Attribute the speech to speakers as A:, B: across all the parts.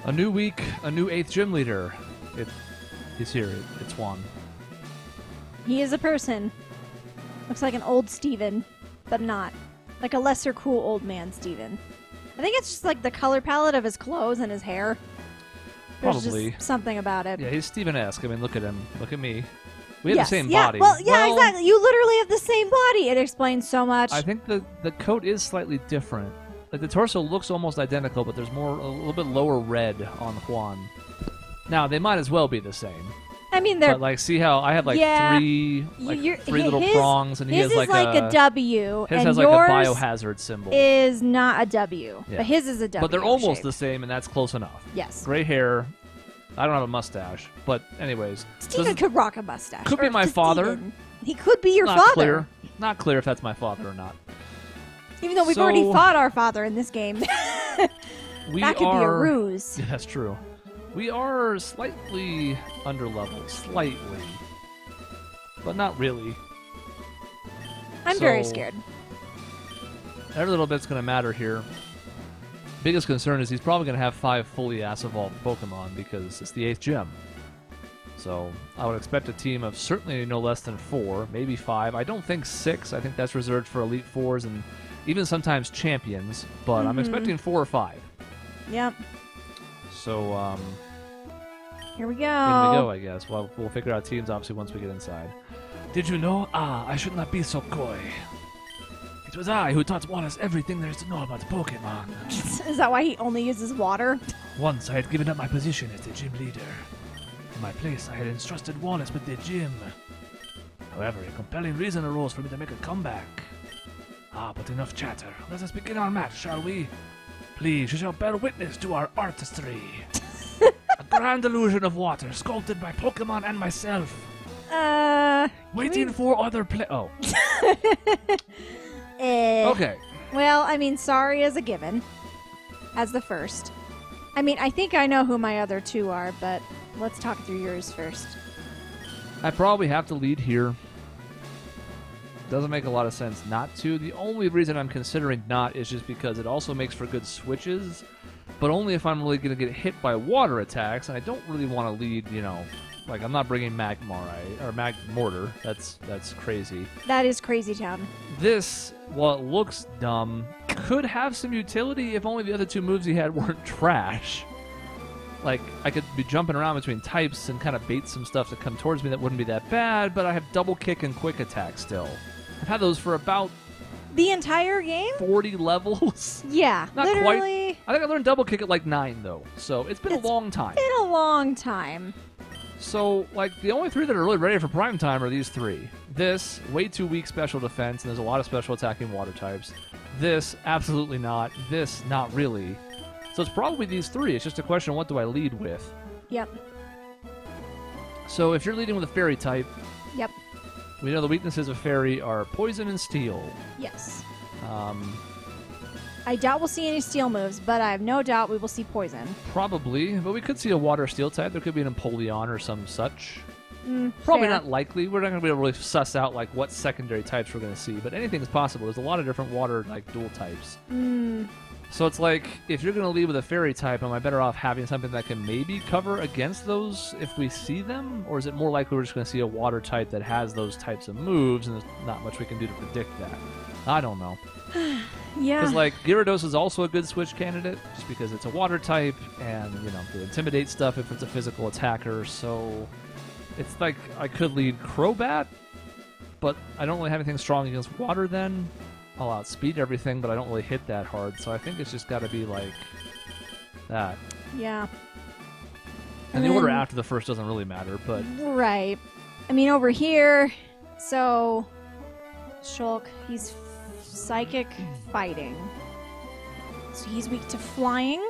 A: A new week, a new 8th gym leader. He's here. It's Juan.
B: He is a person. Looks like an old Steven, but not. Like a lesser cool old man Steven. I think it's just like the color palette of his clothes and his hair. There's
A: Probably.
B: just something about it.
A: Yeah, he's Steven-esque. I mean, look at him. Look at me. We have the same
B: yeah.
A: body.
B: Well, exactly. You literally have the same body. It explains so much.
A: I think the coat is slightly different. Like the torso looks almost identical, but there's a little bit lower red on Juan. Now they might as well be the same.
B: I mean, they're.
A: But like, see how I have like three little prongs, and he has
B: his
A: like
B: is like a W,
A: his
B: and
A: has like a
B: yours
A: biohazard symbol.
B: is not a W,
A: Yeah.
B: but his is a W.
A: But they're almost
B: shape.
A: the same, and that's close enough.
B: Yes.
A: Gray hair. I don't have a mustache, but anyways,
B: Steven could rock a mustache.
A: could be
B: Or
A: my
B: just
A: father.
B: Steven. He could be your
A: not
B: father.
A: clear. Not clear if that's my father or not.
B: Even though we've
A: So-
B: already fought our father in this game.
A: We
B: That could
A: are,
B: be a ruse.
A: Yeah, that's true. We are slightly underleveled, slightly, but not really.
B: I'm very
A: So-
B: scared.
A: Every little bit's going to matter here. Biggest concern is he's probably going to have 5 fully ass-evolved Pokemon because it's the 8th gym. So I would expect a team of certainly no less than 4, maybe 5. I don't think 6. I think that's reserved for Elite Fours and even sometimes champions. But I'm expecting 4 or 5.
B: Yep.
A: So
B: Here we go.
A: in we go, I guess. Well, we'll figure out teams obviously once we get inside. Did you know? I should not be so coy. It was I who taught Wallace everything there is to know about Pokemon.
B: Is that why he only uses water?
A: Once I had given up my position as the gym leader. In my place, I had entrusted Wallace with the gym. However, a compelling reason arose for me to make a comeback. But enough chatter. Let us begin our match, shall we? Please, you shall bear witness to our artistry. A grand illusion of water, sculpted by Pokemon and myself. Waiting for other Oh. Okay.
B: Well, I mean, sorry is a given. As the first. I mean, I think I know who my other 2 are, but let's talk through yours first.
A: I probably have to lead here. Doesn't make a lot of sense not to. The only reason I'm considering not is just because it also makes for good switches, but only if I'm really going to get hit by water attacks, and I don't really want to lead, like I'm not bringing Magmar or Magmortar. That's crazy.
B: That is Crazy Town.
A: This, while it looks dumb, could have some utility if only the other 2 moves he had weren't trash. Like, I could be jumping around between types and kind of bait some stuff to come towards me that wouldn't be that bad, but I have double kick and quick attack still. I've had those for about
B: The entire game?
A: 40 levels.
B: Yeah,
A: Not
B: literally.
A: quite. I think I learned double kick at like 9, though, so it's been a long time.
B: Been a long time.
A: So, like, the only 3 that are really ready for prime time are these 3. This, way too weak special defense, and there's a lot of special attacking water types. This, absolutely not. This, not really. So it's probably these 3. It's just a question of what do I lead with.
B: Yep.
A: So if you're leading with a fairy type,
B: Yep.
A: we know the weaknesses of fairy are poison and steel.
B: Yes. I doubt we'll see any steel moves, but I have no doubt we will see poison.
A: Probably, but we could see a water steel type. There could be an Empoleon or some such. Probably
B: fair.
A: not likely. We're not going to be able to really suss out like what secondary types we're going to see, but anything is possible. There's a lot of different water like dual types. So it's like, if you're going to lead with a fairy type, am I better off having something that can maybe cover against those if we see them? Or is it more likely we're just going to see a water type that has those types of moves and there's not much we can do to predict that? I don't know.
B: Yeah.
A: Because, like, Gyarados is also a good switch candidate just because it's a water type and, the intimidate stuff if it's a physical attacker. So it's like I could lead Crobat, but I don't really have anything strong against water then. I'll outspeed everything, but I don't really hit that hard. So I think it's just got to be like that.
B: Yeah.
A: And the order after the first doesn't really matter, but
B: Right. I mean, over here, so Shulk, he's psychic fighting. So he's weak to flying.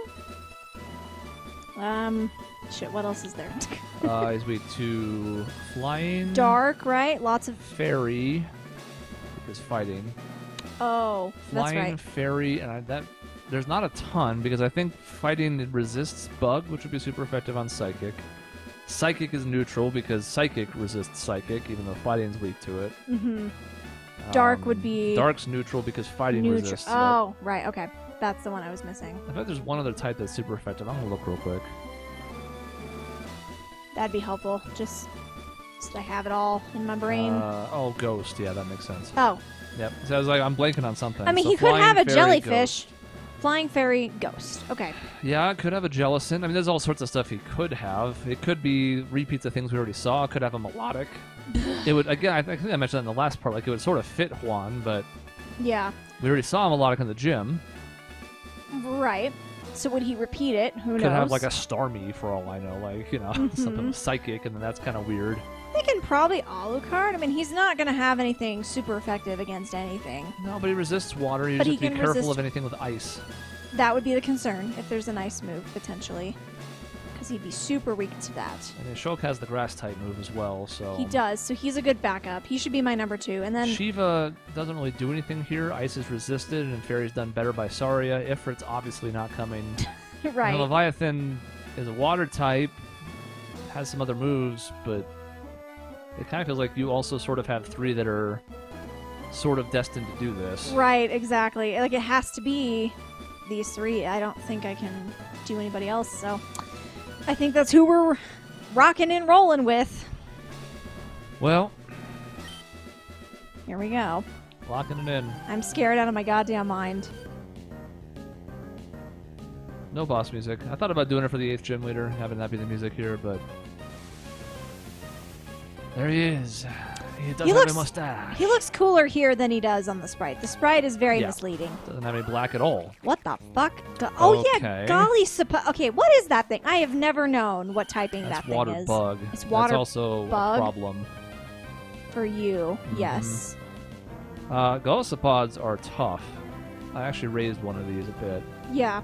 B: Shit, what else is there?
A: he's weak to flying.
B: Dark, right? Lots of...
A: Fairy is fighting.
B: Oh, that's
A: Flying,
B: right.
A: fairy, and there's not a ton because I think fighting it resists bug, which would be super effective on psychic. Psychic is neutral because psychic resists psychic, even though fighting's weak to it.
B: Dark would be...
A: Dark's neutral because fighting resists it.
B: Oh, right, okay. That's the one I was missing.
A: I bet there's one other type that's super effective. I'm gonna look real quick.
B: That'd be helpful. Just I have it all in my brain.
A: Oh, ghost. Yeah, that makes sense.
B: Oh.
A: Yep. So I was like, I'm blanking on something.
B: I mean,
A: so
B: he could have a
A: fairy,
B: jellyfish.
A: ghost.
B: Flying fairy, ghost. Okay.
A: Yeah, it could have a Jellicent. I mean, there's all sorts of stuff he could have. It could be repeats of things we already saw. It could have a melodic. It would, again, I think I mentioned that in the last part, like it would sort of fit Juan, but
B: Yeah.
A: we already saw a melodic in the gym.
B: Right. So would he repeat it? Who knows?
A: Could have like a Starmie for all I know, like, you know, something psychic, and then that's kind of weird.
B: They can probably Alucard. I mean, he's not going to have anything super effective against anything.
A: No, but he resists water. You
B: But
A: just
B: he
A: have to be
B: can
A: careful
B: resist-
A: of anything with ice.
B: That would be the concern if there's an ice move, potentially. Because he'd be super weak to that.
A: And then Shulk has the grass type move as well, so...
B: He does, so he's a good backup. He should be my number 2. And then,
A: Shiva doesn't really do anything here. Ice is resisted, and Fairy's done better by Saria. Ifrit's obviously not coming.
B: right.
A: And Leviathan is a water type, has some other moves, but it kind of feels like you also sort of have 3 that are sort of destined to do this.
B: Right, exactly. Like, it has to be these 3. I don't think I can do anybody else, so I think that's who we're rocking and rolling with.
A: Well,
B: Here we go.
A: locking it in.
B: I'm scared out of my goddamn mind.
A: No boss music. I thought about doing it for the 8th gym leader, having that be the music here, but... There he is. He does have a mustache.
B: He looks cooler here than he does on the sprite. The sprite is very
A: Yeah.
B: misleading.
A: Doesn't have any black at all.
B: What the fuck? Oh yeah,
A: Okay.
B: golly, okay, what is that thing? I have never known what typing
A: That's
B: that
A: water
B: thing is.
A: bug.
B: It's water
A: That's also
B: bug?
A: a problem.
B: For you,
A: Mhm.
B: yes.
A: Golisopods are tough. I actually raised one of these a bit.
B: Yeah.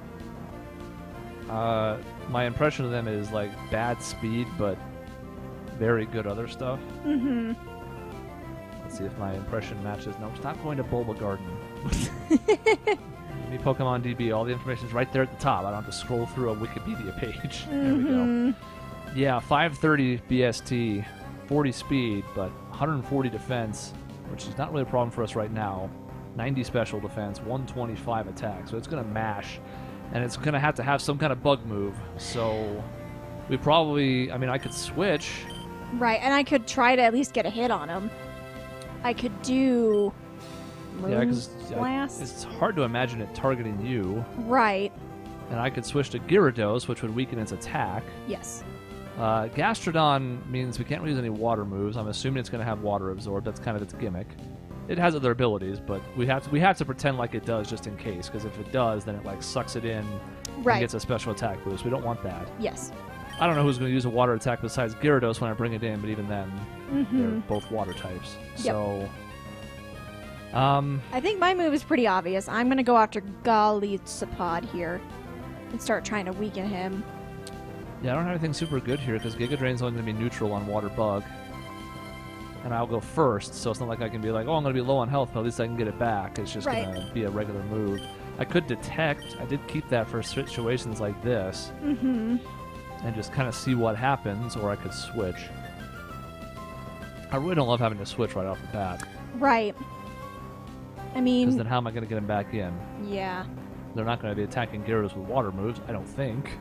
A: My impression of them is like bad speed, but very good other stuff.
B: Mm-hmm.
A: Let's see if my impression matches. No, stop going to Bulba Garden. Give me Pokemon DB. All the information's right there at the top. I don't have to scroll through a Wikipedia page. There we go. Yeah, 530 BST, 40 speed, but 140 defense, which is not really a problem for us right now. 90 special defense, 125 attack. So it's going to mash, and it's going to have some kind of bug move. So we probably, I mean, I could switch.
B: Right, and I could try to at least get a hit on him. I could do
A: Yeah, because
B: Blast.
A: it's hard to imagine it targeting you.
B: Right.
A: And I could switch to Gyarados, which would weaken its attack.
B: Yes.
A: Gastrodon means we can't really use any water moves. I'm assuming it's going to have water absorb. That's kind of its gimmick. It has other abilities, but we have to pretend like it does just in case. Because if it does, then it like sucks it in and
B: Right.
A: gets a special attack boost. We don't want that.
B: Yes.
A: I don't know who's going to use a water attack besides Gyarados when I bring it in, but even then, they're both water types.
B: Yep.
A: So,
B: I think my move is pretty obvious. I'm going to go after Goliathsopod here and start trying to weaken him.
A: yeah, I don't have anything super good here because Giga Drain's only going to be neutral on Water Bug. And I'll go first, so it's not like I can be like, oh, I'm going to be low on health, but at least I can get it back. It's just
B: Right.
A: going to be a regular move. I could detect. I did keep that for situations like this.
B: Mm-hmm.
A: And just kind of see what happens, or I could switch. I really don't love having to switch right off the bat.
B: Right. I
A: Because
B: mean,
A: then how am I going to get him back in?
B: yeah.
A: They're not going to be attacking Gyarados with water moves, I don't think.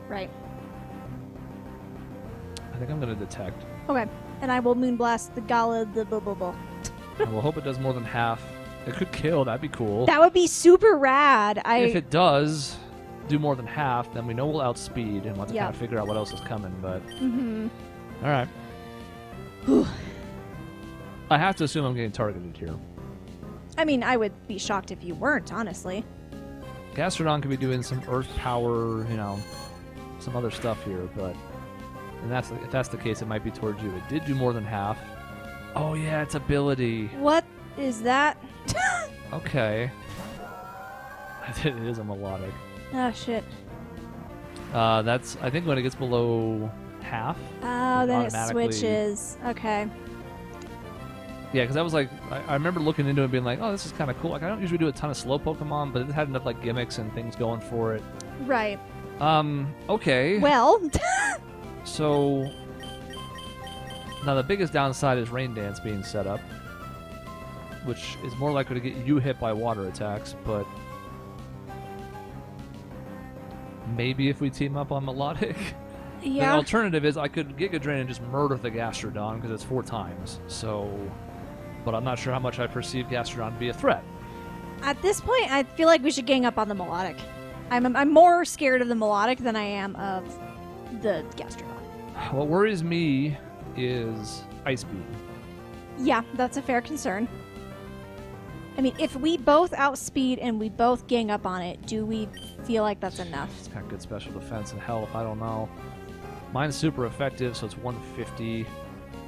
B: Right.
A: I think I'm going to detect.
B: Okay. And I will Moonblast the Goliathsopod.
A: I will hope it does more than half. It could kill, that'd be cool.
B: That would be super rad.
A: If it does do more than half, then we know we'll outspeed, and we'll have to
B: Yeah.
A: kind of figure out what else is coming, but...
B: Mm-hmm.
A: Alright. I have to assume I'm getting targeted here.
B: I mean, I would be shocked if you weren't, honestly.
A: Gastrodon could be doing some earth power, you know, some other stuff here, but... And if that's the case, it might be towards you. It did do more than half. Oh yeah, its ability.
B: What is that?
A: Okay. It is a melodic.
B: Oh, shit.
A: That's, I think when it gets below half.
B: Oh, then it
A: automatically-
B: switches. Okay.
A: Yeah, because I was like, I remember looking into it and being like, oh, this is kind of cool. Like, I don't usually do a ton of slow Pokemon, but it had enough like gimmicks and things going for it.
B: Right.
A: Okay.
B: Well.
A: So, now the biggest downside is Rain Dance being set up, which is more likely to get you hit by water attacks, but Maybe if we team up on Melodic. The
B: Yeah.
A: alternative is I could Giga Drain and just murder the Gastrodon because it's 4 times. So, but I'm not sure how much I perceive Gastrodon to be a threat.
B: At this point, I feel like we should gang up on the Melodic. I'm more scared of the Melodic than I am of the Gastrodon.
A: What worries me is Ice Beam.
B: Yeah, that's a fair concern. I mean, if we both outspeed and we both gang up on it, do we feel like that's enough?
A: It's got good special defense and health. I don't know. Mine's super effective, so it's 150.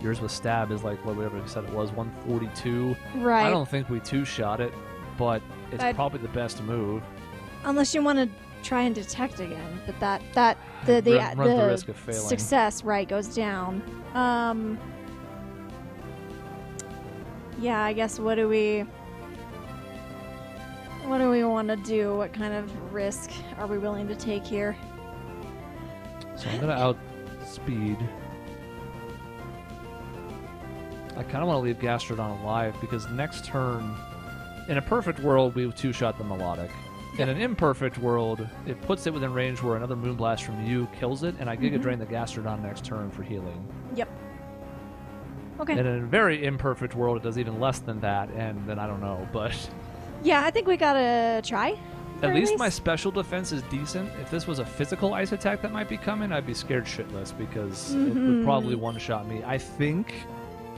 A: Yours with stab is like whatever you said it was, 142.
B: Right.
A: I don't think we two-shot it, but it's probably the best move.
B: Unless you want to try and detect again, but the
A: Runs the risk of failing.
B: success goes down. Yeah, I guess what do we want to do? What kind of risk are we willing to take here?
A: So I'm gonna outspeed. I kind of want to leave Gastrodon alive because next turn, in a perfect world, we two-shot the Melodic. In an imperfect world, it puts it within range where another Moonblast from you kills it, and I Giga Drain the Gastrodon next turn for healing.
B: Yep. Okay.
A: And in a very imperfect world, it does even less than that, and then I don't know, but...
B: Yeah, I think we gotta try.
A: At least my special defense is decent. If this was a physical ice attack that might be coming, I'd be scared shitless because it would probably one-shot me. I think,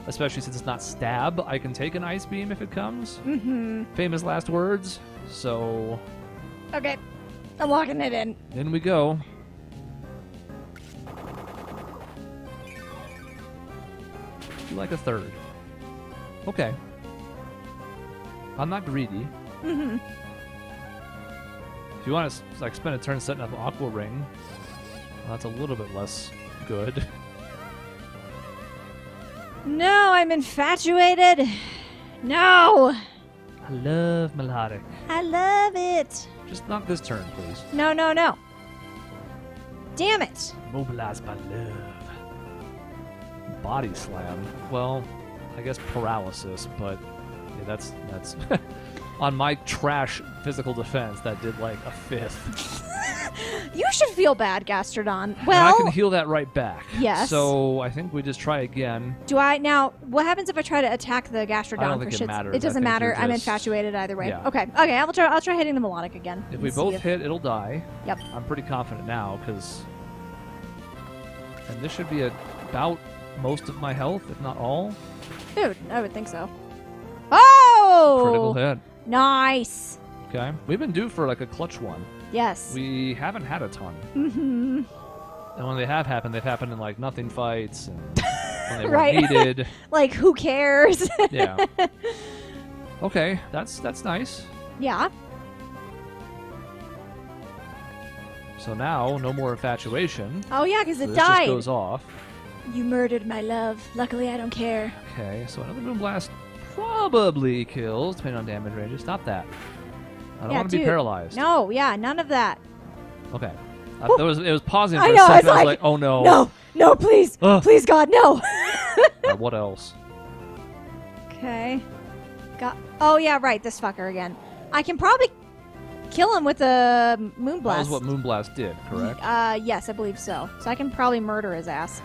A: especially since it's not stab, I can take an Ice Beam if it comes. Famous last words. So...
B: Okay. I'm locking it in.
A: In we go. You like a third. Okay. I'm not greedy. If you want to like spend a turn setting up Aqua Ring, well, that's a little bit less good.
B: No, I'm infatuated. No.
A: I love Melodic.
B: I love it.
A: Just not this turn, please.
B: No, no, no. Damn it.
A: Mobilized by love. Body Slam. Well, I guess paralysis, but yeah, that's on my trash physical defense. That did like a 5th.
B: You should feel bad, Gastrodon.
A: And
B: Well,
A: I can heal that right back.
B: Yes.
A: So I think we just try again.
B: do I now? What happens if I try to attack the Gastrodon
A: I don't
B: for
A: think it
B: shits?
A: matters.
B: It doesn't
A: I think
B: matter.
A: you're
B: I'm
A: just-
B: infatuated either way.
A: Yeah.
B: Okay. Okay. I'll try hitting the Melodic again.
A: If
B: and
A: we
B: see
A: both hit, it'll die.
B: Yep.
A: I'm pretty confident now because, and this should be about most of my health, if not all.
B: Dude, I would think so. Oh!
A: Critical hit.
B: Nice.
A: Okay, we've been due for like a clutch one.
B: Yes.
A: We haven't had a ton.
B: Mm-hmm.
A: And when they have happened, they've happened in like nothing fights and when they
B: Right.
A: weren't needed.
B: Like, who cares?
A: Yeah. Okay, that's nice.
B: Yeah.
A: So now, no more infatuation.
B: Oh, yeah, because
A: So
B: it
A: this
B: died.
A: just goes off.
B: You murdered my love. Luckily, I don't care.
A: Okay, so another Moonblast probably kills, depending on damage ranges. Stop that. I don't
B: Yeah,
A: want to be
B: dude.
A: paralyzed.
B: No, yeah, none of that.
A: Okay.
B: Whew.
A: It was pausing for
B: I
A: a
B: know, I was
A: second. I was
B: like,
A: like, oh no.
B: No, no, please.
A: Ugh.
B: Please, God, no.
A: What else?
B: Okay. Oh, yeah, right, this fucker again. I can probably kill him with a Moonblast.
A: That was what Moonblast did, correct?
B: Yes, I believe so. So I can probably murder his ass.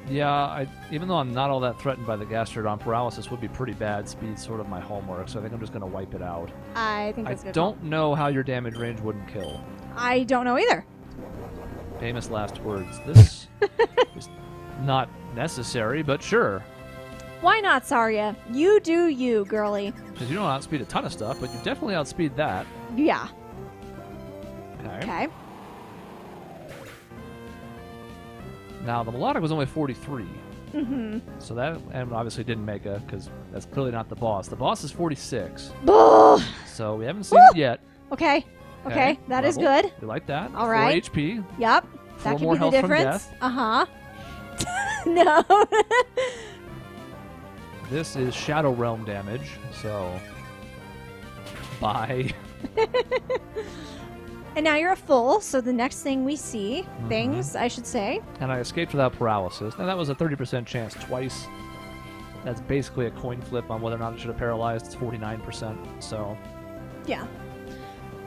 A: Yeah, even though I'm not all that threatened by the Gastrodon, paralysis would be pretty bad. Speed's sort of my homework, so I think I'm just going to wipe it out.
B: I think that's
A: I
B: good.
A: don't know how your damage range wouldn't kill.
B: I don't know either.
A: Famous last words. This is not necessary, but sure.
B: Why not, Saria? You do you, girly.
A: Because you don't outspeed a ton of stuff, but you definitely outspeed that.
B: Yeah.
A: Okay.
B: Okay.
A: Now, the Melodic was only 43.
B: Mm-hmm.
A: So that and obviously didn't make a, because that's clearly not the boss. The boss is 46.
B: Ugh.
A: So we haven't seen it yet.
B: Okay. Okay. That is
A: level.
B: good.
A: We like that.
B: All
A: 4
B: right.
A: HP.
B: Yep.
A: 4
B: That could
A: more
B: be the
A: health from
B: difference.
A: death.
B: Uh-huh. No.
A: This is Shadow Realm damage, so bye.
B: And now you're a full, so the next thing we see, things, I should say.
A: And I escaped without paralysis. Now that was a 30% chance twice. That's basically a coin flip on whether or not it should have paralyzed. It's 49%, so
B: Yeah.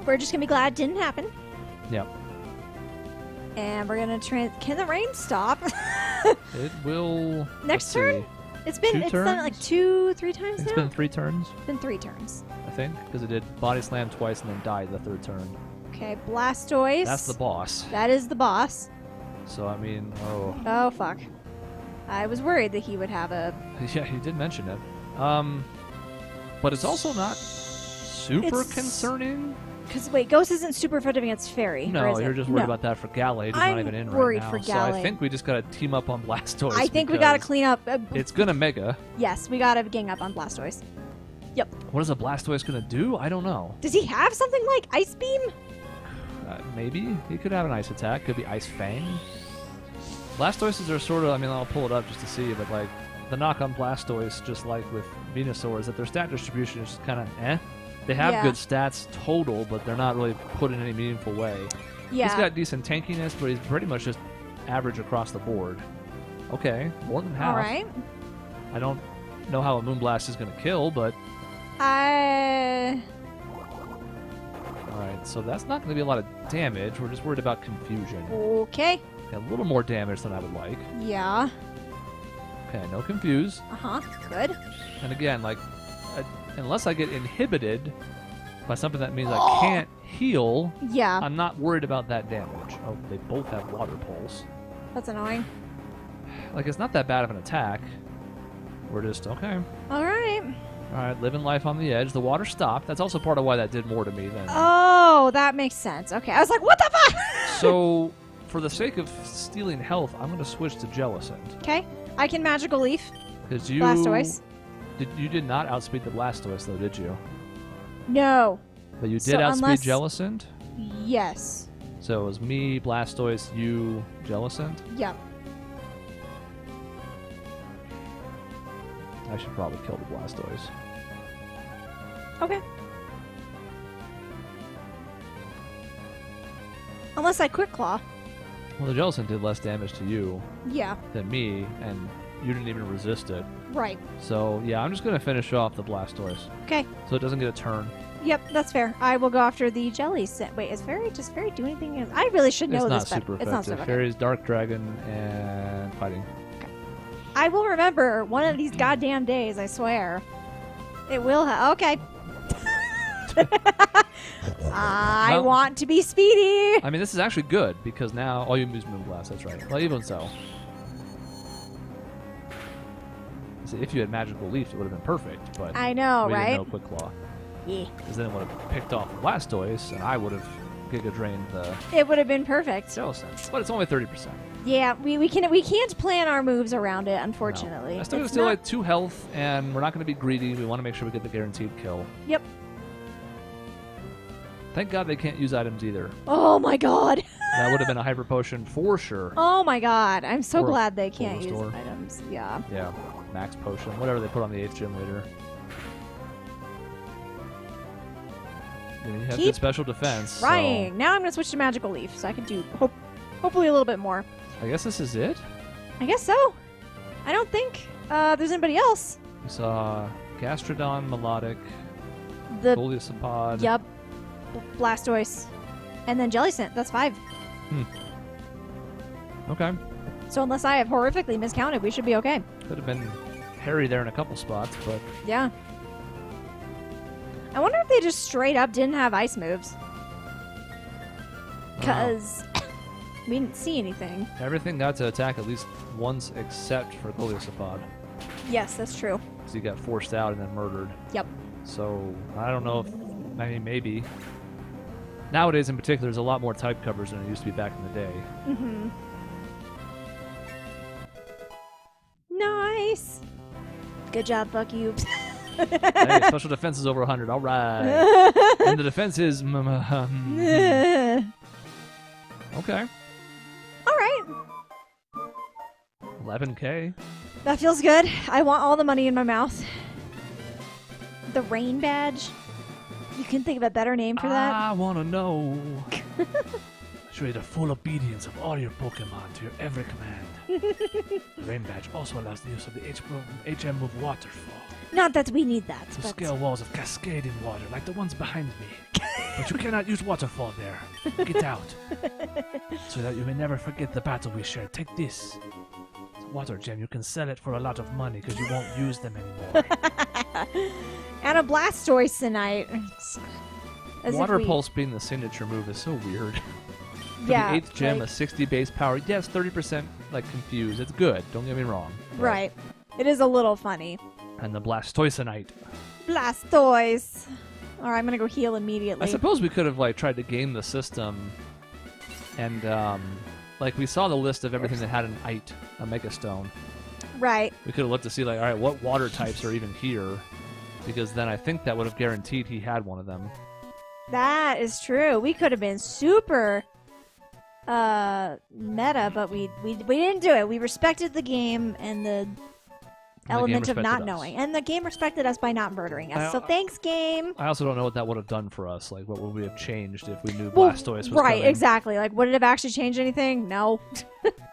B: We're just going to be glad it didn't happen.
A: yep.
B: And we're gonna can the rain stop?
A: It will.
B: Next
A: let's
B: turn?
A: see.
B: It's
A: Two
B: done it like
A: turns?
B: 2-3 times
A: It's
B: now?
A: been 3 turns,
B: It's been 3 turns.
A: I think, because it did body slam twice and then died the 3rd turn.
B: Okay, Blastoise.
A: That's the boss.
B: That is the boss.
A: So I mean, oh
B: Oh, fuck. I was worried that he would have a...
A: yeah, he did mention it. But it's also not super
B: It's-
A: concerning.
B: Because, wait, Ghost isn't super effective against Fairy. or
A: No,
B: is
A: you're
B: it?
A: just worried
B: No.
A: about that for Gallade, who's
B: I'm
A: not even in
B: worried
A: right now.
B: for
A: So I
B: Gallade.
A: think we just gotta team up on Blastoise.
B: I think we gotta
A: because
B: clean up...
A: It's gonna Mega.
B: yes, we gotta gang up on Blastoise.
A: What is a Blastoise gonna do? I don't know.
B: Does he have something like Ice Beam?
A: Maybe he could have an Ice Attack. Could be Ice Fang. Blastoises are sort of. I mean, I'll pull it up just to see, but like the knock on Blastoise, just like with Venusaur, is that their stat distribution is just kind of eh. They have
B: Yeah.
A: good stats total, but they're not really put in any meaningful way.
B: Yeah.
A: He's got decent tankiness, but he's pretty much just average across the board. Okay, more than half.
B: All right.
A: I don't know how a Moonblast is going to kill, but
B: I...
A: all right. So that's not going to be a lot of damage. We're just worried about confusion.
B: Okay.
A: A little more damage than I would like.
B: Yeah.
A: Okay, no confuse.
B: Uh-huh. Good.
A: And again, like, unless I get inhibited by something that means I can't heal,
B: Yeah.
A: I'm not worried about that damage. Oh, they both have Water Pulse.
B: That's annoying.
A: Like, it's not that bad of an attack. We're just, okay.
B: All right.
A: All right, living life on the edge. The water stopped. That's also part of why that did more to me than...
B: Oh, that makes sense. Okay. I was like, what the fuck?
A: So, for the sake of stealing health, I'm going to switch to Jellicent.
B: Okay. I can Magical Leaf.
A: Because you...
B: Blastoise.
A: You did not outspeed the Blastoise, though, did you?
B: No.
A: But you did
B: So
A: outspeed
B: unless-
A: Jellicent?
B: Yes.
A: So it was me, Blastoise, you, Jellicent?
B: Yep.
A: I should probably kill the Blastoise.
B: Okay. Unless I Quick Claw.
A: Well, the Jellicent did less damage to you
B: Yeah.
A: than me, and you didn't even resist it.
B: Right.
A: So, yeah, I'm just going to finish off the Blastoise.
B: Okay.
A: So it doesn't get a turn.
B: Yep, that's fair. I will go after the Jelly Scent. Wait, does Fairy do anything? I really should know
A: It's not
B: this better.
A: super
B: It's
A: effective.
B: not super effective.
A: Fairies, Dark Dragon, and Fighting.
B: I will remember one of these goddamn days, I swear. It will okay. I
A: Well-
B: want to be speedy.
A: I mean, this is actually good, because now... Oh, you use Moonblast, that's right. Well, even so. See, if you had Magical Leaf, it would have been perfect, but...
B: I know,
A: we
B: right?
A: didn't know Quick Claw.
B: Yeah.
A: Because then it would have picked off the Blastoise, and I would have Giga Drained the
B: It would have been perfect.
A: Jellicent. But it's only 30%.
B: Yeah, we can't plan our moves around it, unfortunately.
A: No. I still
B: It's
A: still
B: not-
A: like 2 health, and we're not going to be greedy. We want to make sure we get the guaranteed kill.
B: Yep.
A: Thank God they can't use items either.
B: Oh my god.
A: That would have been a Hyper Potion for sure.
B: Oh my god. I'm so
A: Or a
B: glad they can't
A: full
B: use
A: restore.
B: items. Yeah.
A: Yeah, Max Potion, whatever they put on the 8th gym later. Yeah, you have
B: Keep
A: good special defense.
B: Trying. Now I'm going to switch to Magical Leaf so I can do hopefully a little bit more.
A: So I guess this is it.
B: I guess so. I don't think there's anybody else.
A: We saw Gastrodon, Melodic,
B: The
A: Golisopod.
B: Yup. Blastoise. And then Jellicent. That's 5.
A: Okay.
B: So unless I have horrifically miscounted, we should be okay.
A: Could have been Harry there in a couple spots, but
B: Yeah. I wonder if they just straight up didn't have ice moves. Because we didn't see anything.
A: everything got to attack at least once except for Golisopod.
B: Yes, that's true.
A: Because he got forced out and then murdered.
B: Yep.
A: So, I don't know if... I mean, maybe. Nowadays, in particular, there's a lot more type covers than it used to be back in the day.
B: Mm-hmm. Nice. Good job, fuck you.
A: Hey, special defense is over 100. All right. And the defense is...
B: All
A: okay.
B: right.
A: 11K.
B: That feels good. I want all the money in my mouth. The rain badge. You can think of a better name for that.
A: I want to know.
C: Show you the full obedience of all your Pokemon to your every command. The Rain Badge also allows the use of the HM move Waterfall
B: Not that we need that.
C: to
B: But
C: scale walls of cascading water like the ones behind me. But you cannot use waterfall there. Get out. So that you may never forget the battle we shared. Take this. It's a water gem. You can sell it for a lot of money because you won't use them anymore.
B: And a Blastoise tonight. As if
D: Water
B: we-
D: Pulse being the signature move is so weird. For
B: Yeah,
D: the 8th gem,
B: like-
D: a 60 base power. Yes, 30% like confused. It's good. Don't get me wrong. But-
B: Right. It is a little funny.
D: And the Blastoiseite.
B: Blastoise. All right, I'm gonna go heal immediately.
D: I suppose we could have like tried to game the system, and like we saw the list of everything that had an ite, a Mega Stone.
B: Right.
D: We could have looked to see like, all right, what water types are even here, because then I think that would have guaranteed he had one of them.
B: That is true. We could have been super meta, but we didn't do it. We respected the game and the element of not
D: respected us.
B: knowing. And the game respected us by not murdering us.
D: I-
B: So thanks, game.
D: I also don't know what that would have done for us. Like, what would we have changed if we knew
B: Well,
D: Blastoise was
B: right,
D: coming?
B: exactly. Like, would it have actually changed anything? No.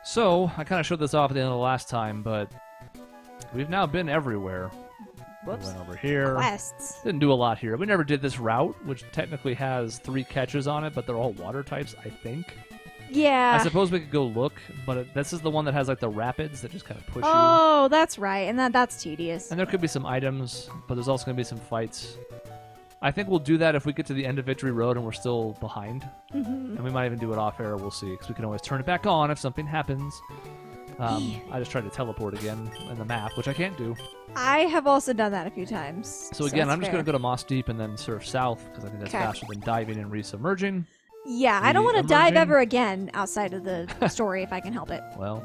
D: So I kind of showed this off at the end of the last time, but we've now been everywhere.
B: Whoops.
D: We went over here.
B: Quests.
D: Didn't do a lot here. We never did this route, which technically has 3 catches on it, but they're all water types, I think.
B: Yeah.
D: I suppose we could go look, but this is the one that has like the rapids that just kind of push you.
B: Oh, that's right. And that's tedious.
D: And there could be some items, but there's also going to be some fights. I think we'll do that if we get to the end of Victory Road and we're still behind.
B: Mhm.
D: And we might even do it off air, we'll see, because we can always turn it back on if something happens. I just tried to teleport again in the map, which I can't do.
B: I have also done that a few times.
D: So again,
B: that's
D: I'm just going
B: fair.
D: to go to Moss Deep and then surf south, because I think that's
B: 'Kay.
D: faster than diving and resubmerging.
B: Yeah, I don't want to dive
D: Re-emerging.
B: ever again outside of the story if I can help it.
D: Well,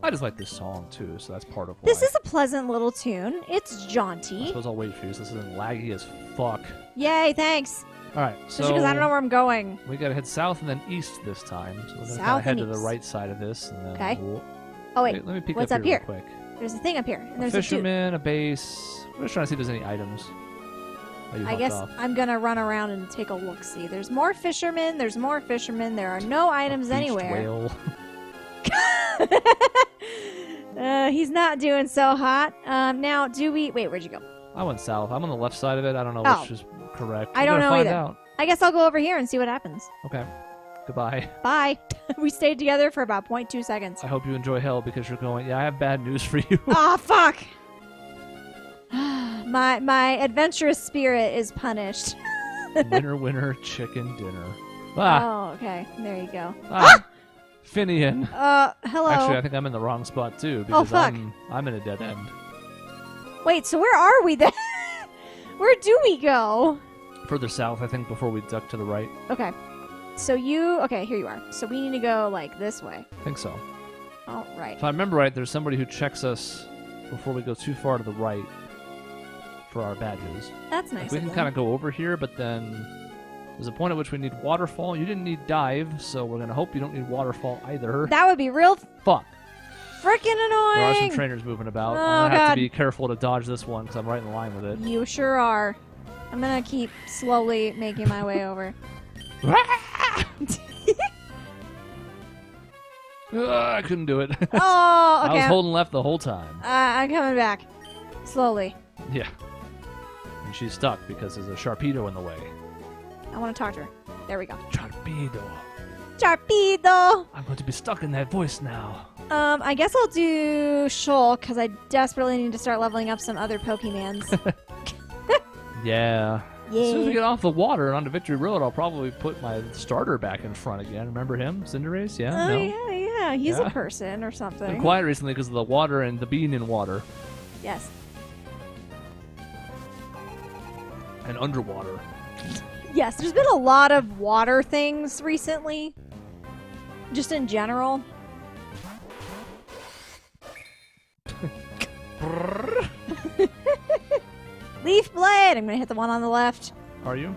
D: I just like this song too, so that's part of why.
B: This is a pleasant little tune. It's
D: I
B: jaunty.
D: suppose I'll wait for you. So this isn't laggy as fuck.
B: Yay, thanks.
D: All right,
B: Especially
D: so
B: because I don't know where I'm going.
D: we gotta head south and then east this time. So we're gonna
B: South
D: kinda head
B: and
D: to the
B: east.
D: right side of this, and then
B: Okay.
D: we'll...
B: Oh, wait.
D: let me peek
B: what's
D: up
B: up
D: here
B: here?
D: real quick.
B: There's a thing up here. And
D: A
B: there's a dude.
D: fisherman, a base. We're just trying to see if there's any items. Oh, you
B: I
D: hopped
B: guess
D: off.
B: I'm going to run around and take a look-see. There's more fishermen. There's more fishermen. There are no items
D: Beached
B: anywhere.
D: Whale.
B: He's not doing so hot. Now, do we... Wait, where'd you go?
D: I went south. I'm on the left side of it. I don't know
B: Oh.
D: which is correct.
B: I
D: We're
B: don't
D: gonna
B: know
D: find
B: either.
D: Out.
B: I guess I'll go over here and see what happens.
D: Okay. Goodbye.
B: Bye. We stayed together for about 0.2 seconds.
D: I hope you enjoy hell because you're going. Yeah, I have bad news for you.
B: Ah, fuck! my adventurous spirit is punished.
D: Winner, winner, chicken dinner. Ah,
B: Oh, okay. There you go.
D: Finian.
B: Hello.
D: Actually, I think I'm in the wrong spot too because
B: fuck.
D: I'm in a dead end.
B: Wait, so where are we then? Where do we go?
D: Further south, I think, before we duck to the right.
B: Okay. So okay, here you are. So we need to go, like, this way.
D: I think so.
B: All right.
D: If I remember right, there's somebody who checks us before we go too far to the right for our badges.
B: That's nice.
D: Like, we
B: of
D: can
B: them.
D: kind of go over here, but then there's a point at which we need waterfall. You didn't need dive, so we're gonna hope you don't need waterfall either.
B: That would be real
D: Fuck.
B: freaking annoying.
D: There are some trainers moving about.
B: Oh,
D: I'm gonna have
B: God.
D: to be careful to dodge this one because I'm right in line with it.
B: You sure are. I'm gonna keep slowly making my way over.
D: I couldn't do it.
B: Oh,
D: I
B: okay.
D: was holding left the whole time.
B: I'm coming back. Slowly.
D: Yeah. And she's stuck because there's a Sharpedo in the way.
B: I want to talk to her. There we go.
C: Torpedo.
B: Sharpedo!
C: I'm going to be stuck in that voice now.
B: I guess I'll do Shoal, because I desperately need to start leveling up some other Pokemons.
D: Yeah. As soon as we
B: Yay.
D: get off the water and onto Victory Road, I'll probably put my starter back in front again. Remember him? Cinderace? Yeah?
B: Oh,
D: no?
B: yeah. He's
D: Yeah.
B: a person or
D: Been
B: something.
D: quiet recently because of the water and the being in water.
B: Yes.
D: And underwater.
B: Yes, there's been a lot of water things recently. Just in general. Leaf Blade! I'm gonna hit the one on the left.
D: Are you?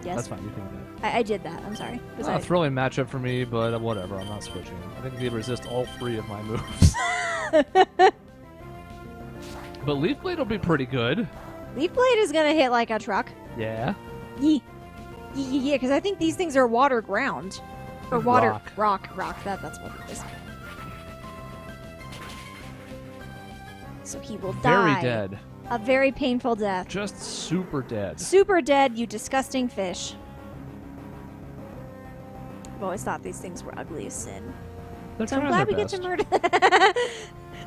B: Yes.
D: That's fine. You can do that.
B: I did that. I'm sorry.
D: It's not a thrilling matchup for me, but whatever. I'm not switching. I think they resist all 3 of my moves. But Leaf Blade will be pretty good.
B: Leaf Blade is gonna hit like a truck.
D: Yeah.
B: Yee. Yeah, because I think these things are water ground. Or water.
D: Rock.
B: Rock. That's what it is. So he will
D: Very
B: die.
D: dead.
B: A very painful death.
D: Just super dead.
B: Super dead, you disgusting fish. I've always thought these things were ugly as sin.
D: They're
B: So I'm
D: trying
B: glad we
D: their
B: get to
D: best.
B: murder.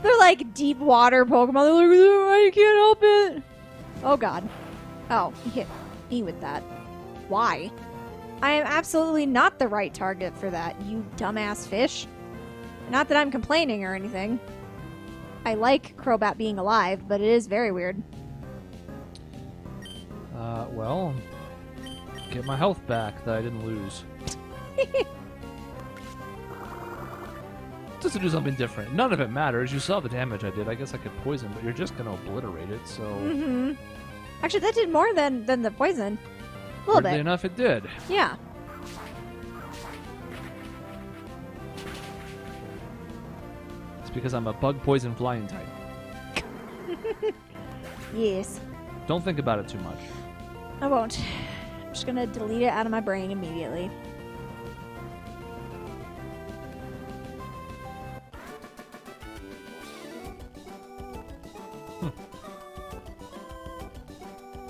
B: They're like deep water Pokemon. They're like, I can't help it. Oh god. Oh, he hit me with that. Why? I am absolutely not the right target for that, you dumbass fish. Not that I'm complaining or anything. I like Crobat being alive, but it is very weird.
D: Well, get my health back that I didn't lose. Just to do something different. None of it matters. You saw the damage I did. I guess I could poison, but you're just gonna obliterate it, so...
B: Mm-hmm. Actually, that did more than the poison. A little
D: Weirdly
B: bit.
D: enough, it did.
B: Yeah.
D: It's because I'm a bug poison flying type.
B: Yes.
D: Don't think about it too much.
B: I won't. I'm just gonna delete it out of my brain immediately.